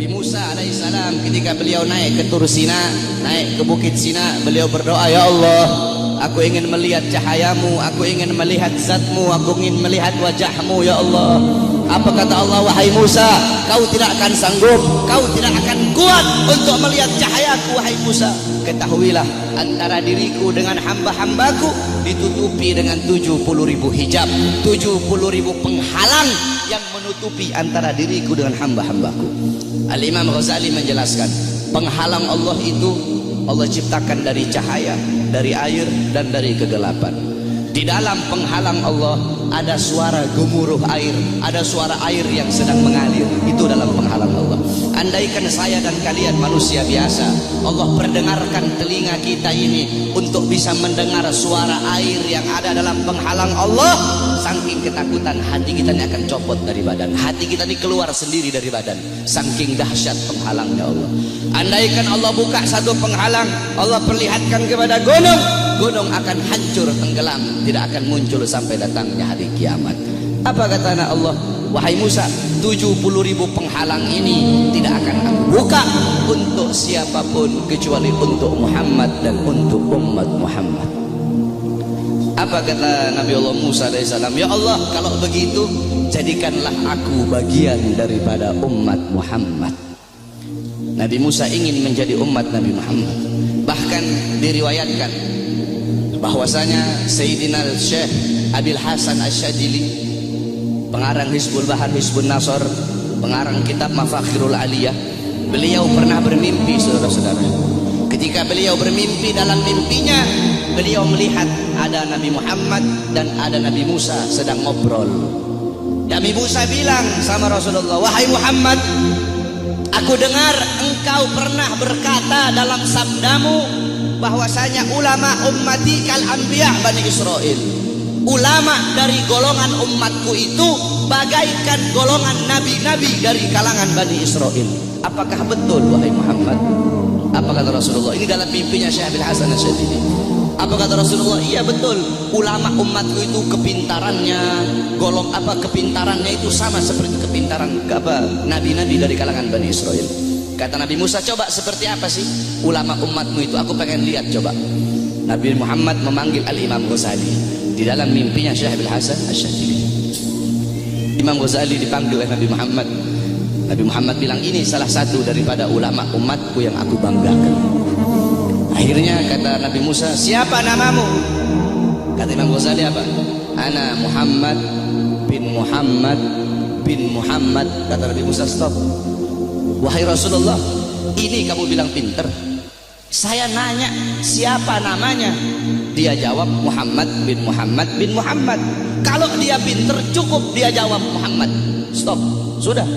Nabi Musa alaihissalam ketika beliau naik ke Tur Sina, naik ke Bukit Sina, beliau berdoa, ya Allah, aku ingin melihat cahayamu, aku ingin melihat zatmu, aku ingin melihat wajahmu ya Allah. Apa kata Allah? Wahai Musa, kau tidak akan sanggup, kau tidak akan kuat untuk melihat cahayaku wahai Musa. Ketahuilah, antara diriku dengan hamba-hambaku ditutupi dengan 70.000 hijab, 70.000 penghalang yang menutupi antara diriku dengan hamba-hambaku. Al-Imam Ghazali menjelaskan, penghalang Allah itu Allah ciptakan dari cahaya, dari air, dan dari kegelapan. Di dalam penghalang Allah ada suara gemuruh air, ada suara air yang sedang mengalir. Itu dalam penghalang Allah. Andaikan saya dan kalian manusia biasa, Allah perdengarkan telinga kita ini untuk bisa mendengar suara air yang ada dalam penghalang Allah, saking ketakutan hati kita ini akan copot dari badan, hati kita ini keluar sendiri dari badan, saking dahsyat penghalangnya Allah. Andaikan Allah buka satu penghalang, Allah perlihatkan kepada gunung, gunung akan hancur tenggelam, tidak akan muncul sampai datangnya hari kiamat. Apa kata Allah? Wahai Musa, 70.000 penghalang ini tidak akan aku buka untuk siapapun kecuali untuk Muhammad dan untuk umat Muhammad. Apa kata Nabi Allah Musa alaihissalam? Ya Allah, kalau begitu jadikanlah aku bagian daripada umat Muhammad. Nabi Musa ingin menjadi umat Nabi Muhammad. Bahkan diriwayatkan bahwasanya Sayyidina Syekh Abil Hasan Asyadili, pengarang Hizbul Bahar, Hizbun Nasr, pengarang kitab Mafakhirul Aliyah, beliau pernah bermimpi, saudara-saudara. Ketika beliau bermimpi, dalam mimpinya beliau melihat ada Nabi Muhammad dan ada Nabi Musa sedang ngobrol. Nabi Musa bilang sama Rasulullah, wahai Muhammad, aku dengar engkau pernah berkata dalam sabdamu bahwasanya ulama ummati kal anbiya Bani Israel. Ulama dari golongan umatku itu bagaikan golongan nabi-nabi dari kalangan Bani Israel. Apakah betul wahai Muhammad? Apa kata Rasulullah? Ini dalam mimpinya Syekh Abil Hasan Asyadili. Apa kata Rasulullah? Iya betul. Ulama umatku itu kepintarannya, kepintarannya itu sama seperti kepintaran nabi-nabi dari kalangan Bani Israel. Kata Nabi Musa, coba seperti apa sih ulama umatmu itu? Aku pengen lihat coba. Nabi Muhammad memanggil Al-Imam Ghazali. Di dalam mimpinya Syekh Abil Hasan Asyadili, Imam Ghazali dipanggil oleh Nabi Muhammad. Nabi Muhammad bilang, ini salah satu daripada ulama umatku yang aku banggakan. Akhirnya kata Nabi Musa, siapa namamu? Kata Imam Ghazali apa? Ana Muhammad bin Muhammad bin Muhammad. Kata Nabi Musa, stop. Wahai Rasulullah, ini kamu bilang pinter. Saya nanya siapa namanya, dia jawab Muhammad bin Muhammad bin Muhammad. Kalau dia pinter cukup dia jawab Muhammad. Stop, sudah.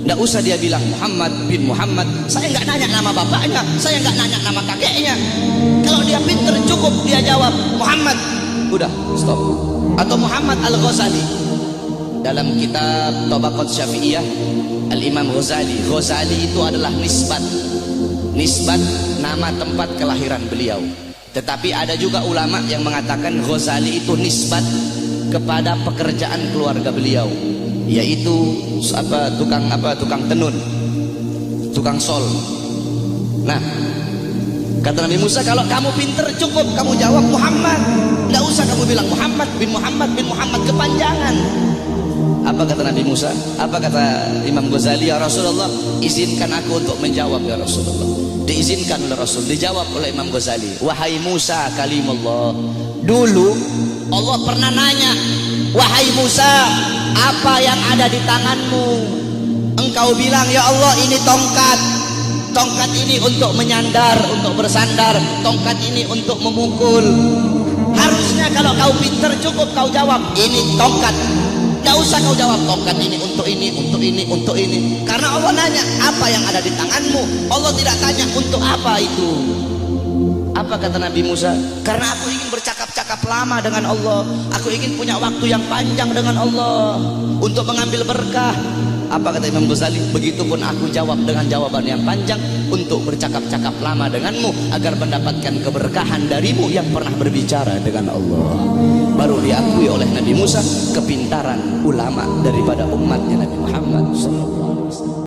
Nggak usah dia bilang Muhammad bin Muhammad. Saya nggak nanya nama bapaknya, saya nggak nanya nama kakeknya. Kalau dia pinter cukup dia jawab Muhammad. Udah, stop. Atau Muhammad Al-Ghazali dalam kitab Tabaqat Syafi'iyah, Al-Imam Ghazali. Ghazali itu adalah nisbat nama tempat kelahiran beliau. Tetapi ada juga ulama yang mengatakan Ghazali itu nisbat kepada pekerjaan keluarga beliau, yaitu tukang tenun, tukang sol. Nah, kata Nabi Musa, kalau kamu pinter cukup kamu jawab Muhammad, nggak usah kamu bilang Muhammad bin Muhammad bin Muhammad, kepanjangan. Apa kata Nabi Musa? Apa kata Imam Ghazali? Ya Rasulullah, izinkan aku untuk menjawab ya Rasulullah. Diizinkan oleh Rasul, dijawab oleh Imam Ghazali. Wahai Musa kalimullah, dulu Allah pernah nanya, wahai Musa, apa yang ada di tanganmu? Engkau bilang, ya Allah, ini tongkat. Tongkat ini untuk menyandar, untuk bersandar. Tongkat ini untuk memukul. Harusnya kalau kau pinter cukup kau jawab, ini tongkat. Gak usah kau jawab tongkat ini untuk ini, untuk ini, untuk ini. Karena Allah nanya apa yang ada di tanganmu. Allah tidak tanya untuk apa itu. Apa kata Nabi Musa? Karena aku ingin bercakap-cakap lama dengan Allah. Aku ingin punya waktu yang panjang dengan Allah untuk mengambil berkah. Apa kata Imam Ghazali? Begitupun aku jawab dengan jawaban yang panjang untuk bercakap-cakap lama denganmu agar mendapatkan keberkahan darimu yang pernah berbicara dengan Allah. Baru diakui oleh Nabi Musa kepintaran ulama daripada umatnya Nabi Muhammad SAW.